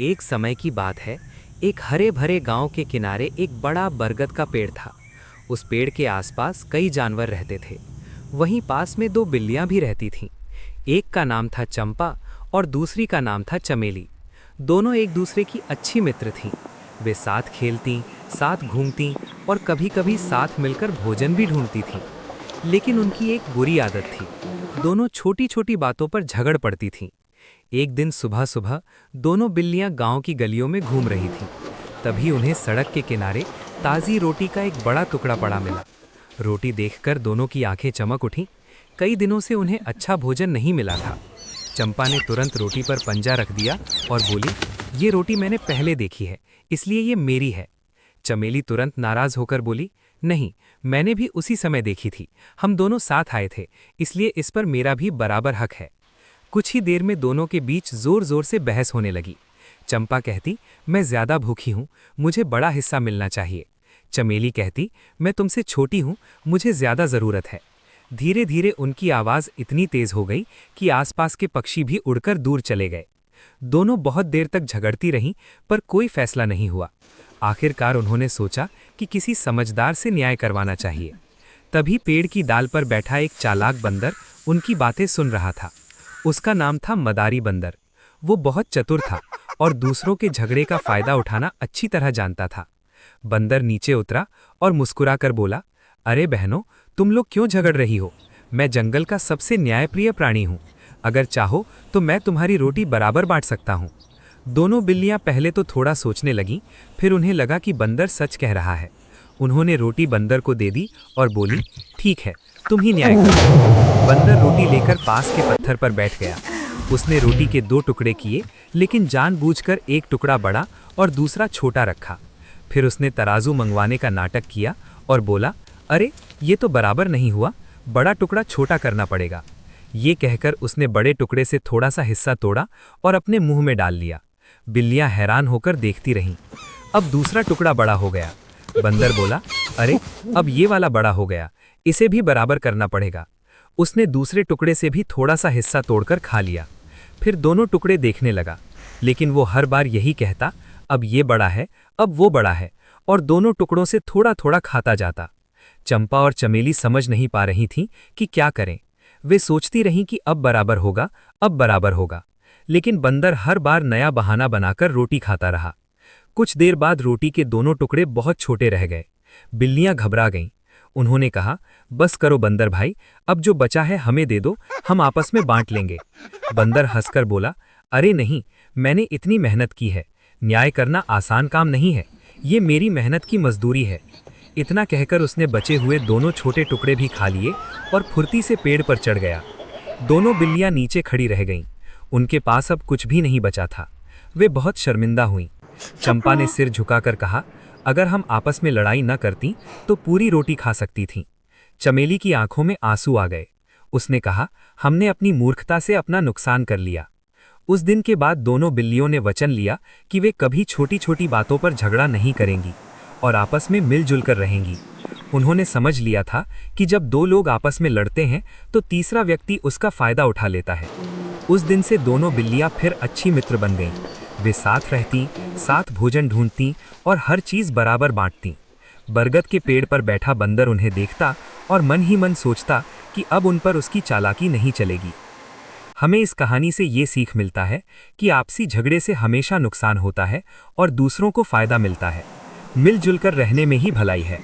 एक समय की बात है। एक हरे भरे गांव के किनारे एक बड़ा बरगद का पेड़ था। उस पेड़ के आसपास कई जानवर रहते थे। वहीं पास में दो बिल्लियां भी रहती थीं। एक का नाम था चंपा और दूसरी का नाम था चमेली। दोनों एक दूसरे की अच्छी मित्र थीं। वे साथ खेलती, साथ घूमती और कभी-कभी साथ मिलकर भोजन भी ढूंढती थीं। लेकिन उनकी एक बुरी आदत थी। दोनों छोटी-छोटी बातों पर झगड़ पड़ती थीं। एक दिन सुबह-सुबह दोनों बिल्लियां गांव की गलियों में घूम रही थीं। तभी उन्हें सड़क के किनारे ताज़ी रोटी का एक बड़ा टुकड़ा पड़ा मिला। रोटी देखकर दोनों की आंखें चमक उठीं। कई दिनों से उन्हें अच्छा भोजन नहीं मिला था। चंपा ने तुरंत रोटी पर पंजा रख दिया और बोली, ये रोटी मैंने पहले देखी है, इसलिए ये मेरी है। चमेली तुरंत नाराज होकर बोली, नहीं, मैंने भी उसी समय देखी थी। हम दोनों साथ आए थे, इसलिए इस पर मेरा भी बराबर हक है। कुछ ही देर में दोनों के बीच जोर जोर से बहस होने लगी। चंपा कहती, मैं ज्यादा भूखी हूं, मुझे बड़ा हिस्सा मिलना चाहिए। चमेली कहती, मैं तुमसे छोटी हूं, मुझे ज्यादा जरूरत है। धीरे धीरे उनकी आवाज इतनी तेज हो गई कि आसपास के पक्षी भी उड़कर दूर चले गए। दोनों बहुत देर तक झगड़ती रहीं, पर कोई फैसला नहीं हुआ। आखिरकार उन्होंने सोचा कि किसी समझदार से न्याय करवाना चाहिए। तभी पेड़ की डाल पर बैठा एक चालाक बंदर उनकी बातें सुन रहा था। उसका नाम था मदारी बंदर। वो बहुत चतुर था और दूसरों के झगड़े का फायदा उठाना अच्छी तरह जानता था। बंदर नीचे उतरा और मुस्कुराकर बोला, अरे बहनों, तुम लोग क्यों झगड़ रही हो? मैं जंगल का सबसे न्यायप्रिय प्राणी हूँ। अगर चाहो तो मैं तुम्हारी रोटी बराबर बांट सकता हूँ। दोनों बिल्लियाँ पहले तो थोड़ा सोचने लगीं, फिर उन्हें लगा कि बंदर सच कह रहा है। उन्होंने रोटी बंदर को दे दी और बोली, ठीक है, तुम ही न्याय करो। बंदर रोटी लेकर पास के पत्थर पर बैठ गया। उसने रोटी के दो टुकड़े किए, लेकिन जानबूझकर एक टुकड़ा बड़ा और दूसरा छोटा रखा। फिर उसने तराजू मंगवाने का नाटक किया और बोला, अरे ये तो बराबर नहीं हुआ, बड़ा टुकड़ा छोटा करना पड़ेगा। ये कहकर उसने बड़े टुकड़े से थोड़ा सा हिस्सा तोड़ा और अपने मुंह में डाल लिया। बिल्लियां हैरान होकर देखती रहीं। अब दूसरा टुकड़ा बड़ा हो गया। बंदर बोला, अरे अब ये वाला बड़ा हो गया, इसे भी बराबर करना पड़ेगा। उसने दूसरे टुकड़े से भी थोड़ा सा हिस्सा तोड़कर खा लिया। फिर दोनों टुकड़े देखने लगा, लेकिन वो हर बार यही कहता, अब ये बड़ा है, अब वो बड़ा है, और दोनों टुकड़ों से थोड़ा थोड़ा खाता जाता। चंपा और चमेली समझ नहीं पा रही थीं कि क्या करें। वे सोचती रहीं कि अब बराबर होगा, अब बराबर होगा, लेकिन बंदर हर बार नया बहाना बनाकर रोटी खाता रहा। कुछ देर बाद रोटी के दोनों टुकड़े बहुत छोटे रह गए। बिल्लियां घबरा गईं। उन्होंने कहा, बस करो बंदर भाई, अब जो बचा है हमें दे दो, हम आपस में बांट लेंगे। बंदर हंसकर बोला, अरे नहीं, मैंने इतनी मेहनत की है, न्याय करना आसान काम नहीं है, ये मेरी मेहनत की मजदूरी है। इतना कहकर उसने बचे हुए दोनों छोटे टुकड़े भी खा लिए और फुर्ती से पेड़ पर चढ़ गया। दोनों बिल्लियां नीचे खड़ी रह गईं। उनके पास अब कुछ भी नहीं बचा था। वे बहुत शर्मिंदा हुईं। चंपा ने सिर झुकाकर कहा, अगर हम आपस में लड़ाई न करती तो पूरी रोटी खा सकती थीं। चमेली की आंखों में आंसू आ गए। उसने कहा, हमने अपनी मूर्खता से अपना नुकसान कर लिया। उस दिन के बाद दोनों बिल्लियों ने वचन लिया कि वे कभी छोटी छोटी बातों पर झगड़ा नहीं करेंगी और आपस में मिलजुल कर रहेंगी। उन्होंने समझ लिया था कि जब दो लोग आपस में लड़ते हैं तो तीसरा व्यक्ति उसका फायदा उठा लेता है। उस दिन से दोनों बिल्लियां फिर अच्छी मित्र बन गईं। वे साथ रहती, साथ भोजन ढूंढती और हर चीज बराबर बांटती। बरगद के पेड़ पर बैठा बंदर उन्हें देखता और मन ही मन सोचता कि अब उन पर उसकी चालाकी नहीं चलेगी। हमें इस कहानी से ये सीख मिलता है कि आपसी झगड़े से हमेशा नुकसान होता है और दूसरों को फायदा मिलता है। मिलजुल कर रहने में ही भलाई है।